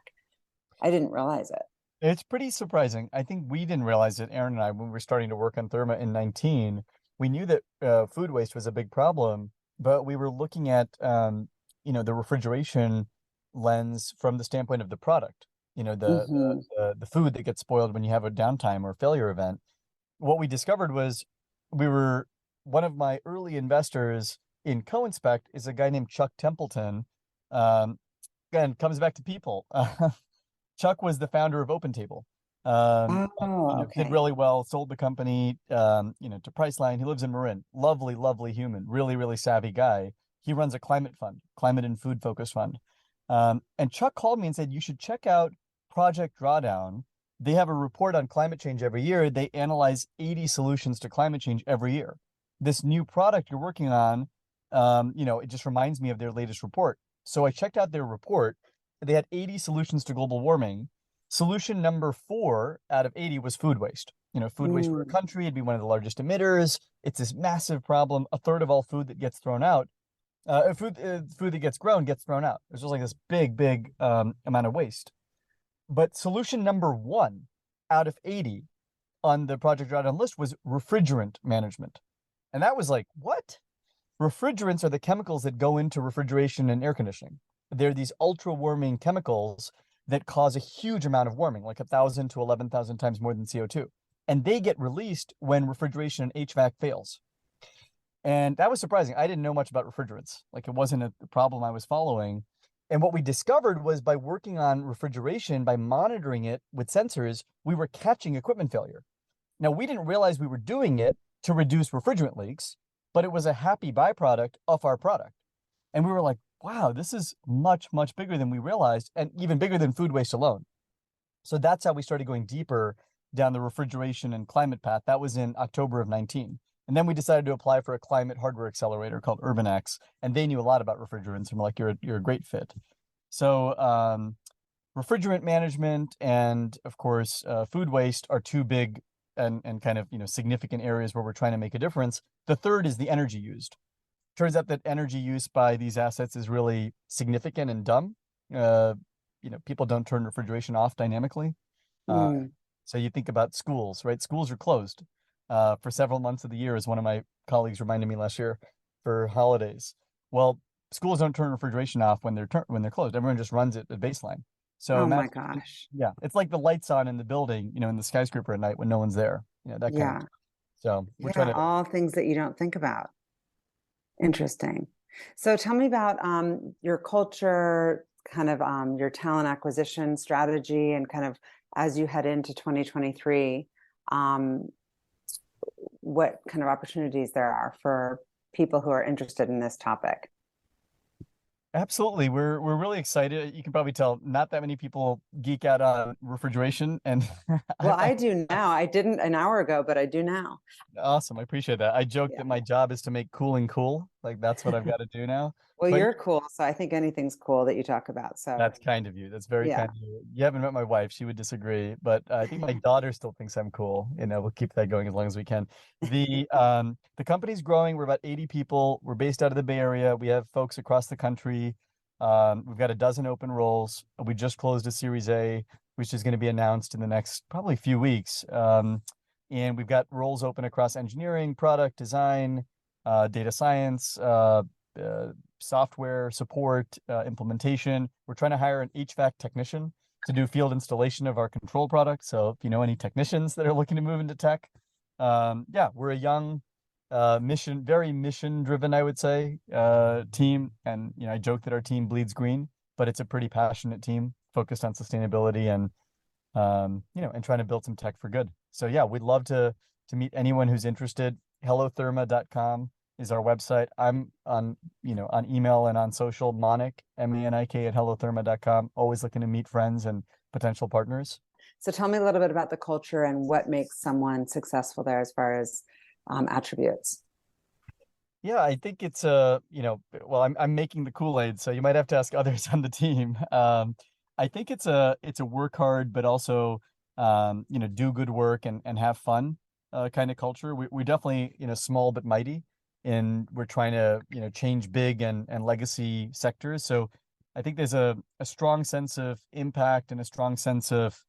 I didn't realize it. it's pretty surprising. I think we didn't realize it, Aaron and I, when we were starting to work on Therma in 19. We knew that food waste was a big problem, but we were looking at the refrigeration lens from the standpoint of the product. Hmm. The food that gets spoiled when you have a downtime or failure event. What we discovered was we were one of my early investors in Co-Inspect is a guy named Chuck Templeton. Um, Again, comes back to people. Chuck was the founder of OpenTable. And, Oh, did okay. really well, sold the company, to Priceline. He lives in Marin. Lovely, lovely human, really, really savvy guy. He runs a climate fund, climate and food focused fund. And Chuck called me and said, you should check out Project Drawdown. They have a report on climate change every year. They analyze 80 solutions to climate change every year. This new product you're working on, it just reminds me of their latest report. So I checked out their report. They had 80 solutions to global warming. Solution number 4 out of 80 was food waste. Food waste for a Mm. country, it'd be one of the largest emitters. It's this massive problem. A third of all food that gets thrown out, food that gets grown gets thrown out. There's just like this big, big amount of waste. But solution number 1 out of 80 on the Project Drawdown list was refrigerant management. And that was like, what? Refrigerants are the chemicals that go into refrigeration and air conditioning. They're these ultra warming chemicals that cause a huge amount of warming, like 1,000 to 11,000 times more than CO2. And they get released when refrigeration and HVAC fails. And that was surprising. I didn't know much about refrigerants. Like it wasn't a problem I was following. And what we discovered was by working on refrigeration, by monitoring it with sensors, we were catching equipment failure. Now, we didn't realize we were doing it to reduce refrigerant leaks, but it was a happy byproduct of our product. And we were like, wow, this is much, much bigger than we realized, and even bigger than food waste alone. So that's how we started going deeper down the refrigeration and climate path. That was in October of 19. And then we decided to apply for a climate hardware accelerator called UrbanX, and they knew a lot about refrigerants and were like, you're a great fit. So refrigerant management and of course food waste are two big and kind of significant areas where we're trying to make a difference. The third is the energy used. Turns out that energy use by these assets is really significant and dumb. Uh, People don't turn refrigeration off dynamically. Uh, Mm. so you think about schools, right? Schools are closed for several months of the year, as one of my colleagues reminded me last year for holidays. Well, schools don't turn refrigeration off when they're closed. Everyone just runs it at baseline. So Oh my imagine, gosh. yeah, it's like the lights on in the building, in the skyscraper at night when no one's there, that kind of Yeah. thing. So we're trying Yeah. to. All things that you don't think about. Interesting. So tell me about your culture, kind of your talent acquisition strategy, and kind of as you head into 2023, um, what kind of opportunities there are for people who are interested in this topic. Absolutely. We're really excited. You can probably tell not that many people geek out on refrigeration and Well, I I do now. I didn't an hour ago, but I do now. awesome. I appreciate that. I joke that Yeah. my job is to make cooling cool. Like that's what I've got to do now. Well, But you're cool, so I think anything's cool that you talk about. So, that's kind of you. That's very yeah. kind of you. You haven't met my wife. She would disagree, but I think my daughter still thinks I'm cool. We'll keep that going as long as we can. The company's growing. We're about 80 people. We're based out of the Bay Area. We have folks across the country. We've got a dozen open roles. We just closed a Series A, which is going to be announced in the next probably few weeks. And we've got roles open across engineering, product design, data science, software support, implementation. We're trying to hire an HVAC technician to do field installation of our control product. So if you know any technicians that are looking to move into tech, yeah, we're a young, very mission driven, I would say, team. And, I joke that our team bleeds green, but it's a pretty passionate team focused on sustainability and, and trying to build some tech for good. So yeah, we'd love to meet anyone who's interested. Hellotherma.com is our website. I'm on email and on social, Manik, Manik at hellotherma.com. Always looking to meet friends and potential partners. So tell me a little bit about the culture and what makes someone successful there as far as attributes. Yeah, I think it's well, I'm making the Kool-Aid, so you might have to ask others on the team. I think it's a work hard, but also do good work and have fun kind of culture. We definitely small but mighty, and we're trying to change big and legacy sectors. So I think there's a strong sense of impact and a strong sense of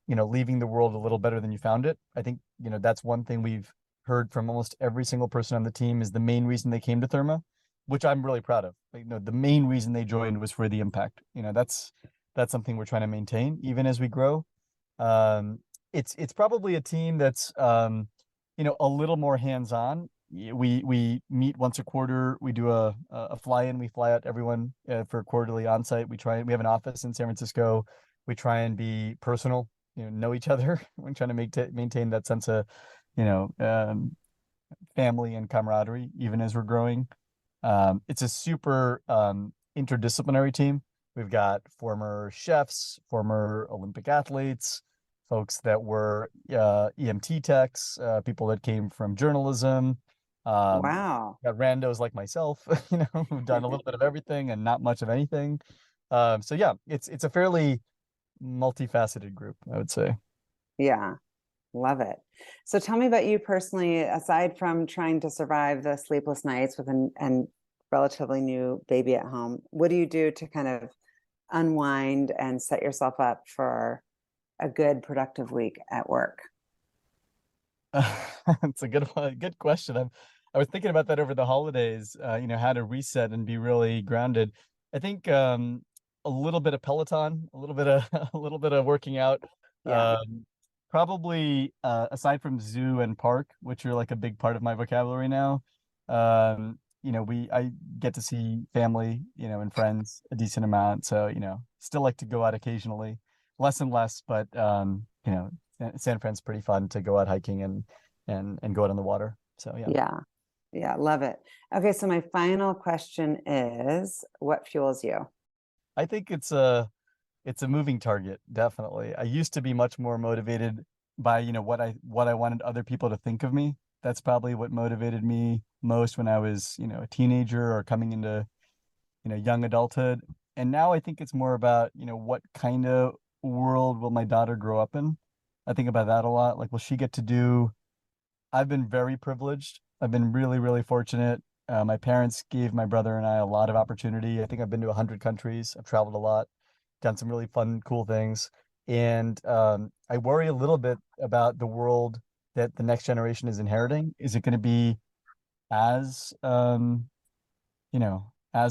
leaving the world a little better than you found it. I think that's one thing we've heard from almost every single person on the team is the main reason they came to Therma, which I'm really proud of. The main reason they joined was for the impact. That's something we're trying to maintain even as we grow. It's probably a team that's a little more hands-on. We meet once a quarter. We do a fly-in. We fly out everyone for quarterly on-site. We have an office in San Francisco. We try and be personal, know each other. We're trying to maintain that sense of family and camaraderie, even as we're growing. It's a super interdisciplinary team. We've got former chefs, former Olympic athletes, folks that were EMT techs, people that came from journalism. Wow. Got randos like myself, who've done a little bit of everything and not much of anything. So yeah, it's a fairly multifaceted group, I would say. Yeah. Love it. So tell me about you personally, aside from trying to survive the sleepless nights with an relatively new baby at home, what do you do to kind of unwind and set yourself up for a good, productive week at work? It's a good question. I was thinking about that over the holidays, how to reset and be really grounded. I think a little bit of Peloton, a little bit of working out. Yeah. Probably aside from zoo and park, which are like a big part of my vocabulary now, I get to see family, and friends a decent amount. So, still like to go out occasionally, less and less, but San Fran's pretty fun to go out hiking and go out on the water. So yeah. Yeah. Yeah. Love it. Okay. So my final question is, what fuels you? I think it's a moving target, definitely. I used to be much more motivated by, what I wanted other people to think of me. That's probably what motivated me most when I was, a teenager or coming into, young adulthood. And now I think it's more about, what kind of world will my daughter grow up in? I think about that a lot. Like, will she get to do? I've been very privileged. I've been really, really fortunate. My parents gave my brother and I a lot of opportunity. I think I've been to 100 countries. I've traveled a lot, done some really fun, cool things. And I worry a little bit about the world that the next generation is inheriting. Is it going to be as, as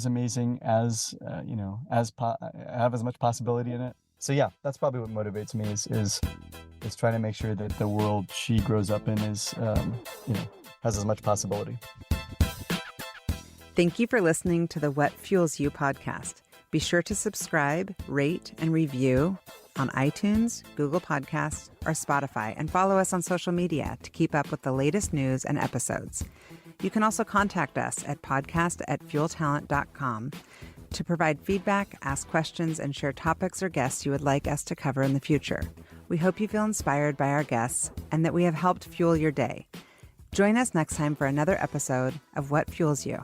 amazing as, have as much possibility in it? So yeah, that's probably what motivates me is trying to make sure that the world she grows up in is, has as much possibility. Thank you for listening to the What Fuels You podcast. Be sure to subscribe, rate, and review on iTunes, Google Podcasts, or Spotify, and follow us on social media to keep up with the latest news and episodes. You can also contact us at podcast@fueltalent.com to provide feedback, ask questions, and share topics or guests you would like us to cover in the future. We hope you feel inspired by our guests and that we have helped fuel your day. Join us next time for another episode of What Fuels You.